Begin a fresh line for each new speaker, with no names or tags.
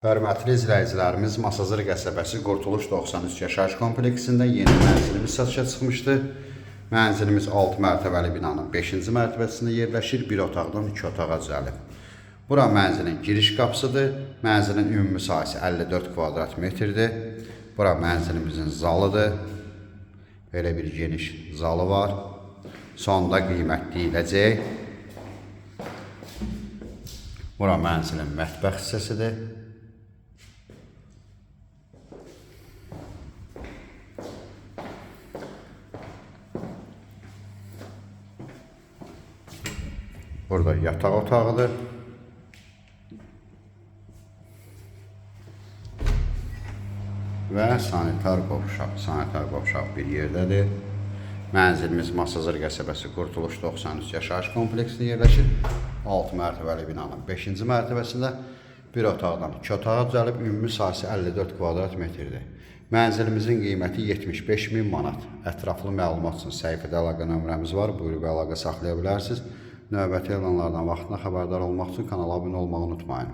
Hörmətli izləyicilərimiz, Masazır qəsəbəsi Qurtuluş 93 yaşayış kompleksində yeni mənzilimiz satışa çıxmışdı. Mənzilimiz 6 mərtəbəli binanın 5-ci mərtəbəsində yerləşir, bir otaqdan 2 otağa düzəlib. Bura mənzilin giriş qapısıdır. Mənzilin ümumi sahəsi 54 kvadrat metrdir. Bura mənzilimizin zalıdır. Belə bir geniş zalı var. Sonda qiymətli. Bura mənzilin mətbəx hissəsidir. Burada yataq otağıdır. Və sanitar qovşaq bir yerdədir. Mənzilimiz Masazır qəsəbəsi Qurtuluş 93 yaşayış kompleksində yerləşir. 6 mərtəbəli binanın 5-ci mərtəbəsində bir otaqdan 2 otağa düzəlib, ümumi sahəsi 54 kvadrat metrdir. Mənzilimizin qiyməti 75.000 manat. Ətraflı məlumat üçün səhifədə əlaqə nömrəmiz var. Buyurub əlaqə saxlaya bilərsiniz. Növbəti elanlardan vaxtında xəbərdar olmaq üçün kanala abunə olmağı unutmayın.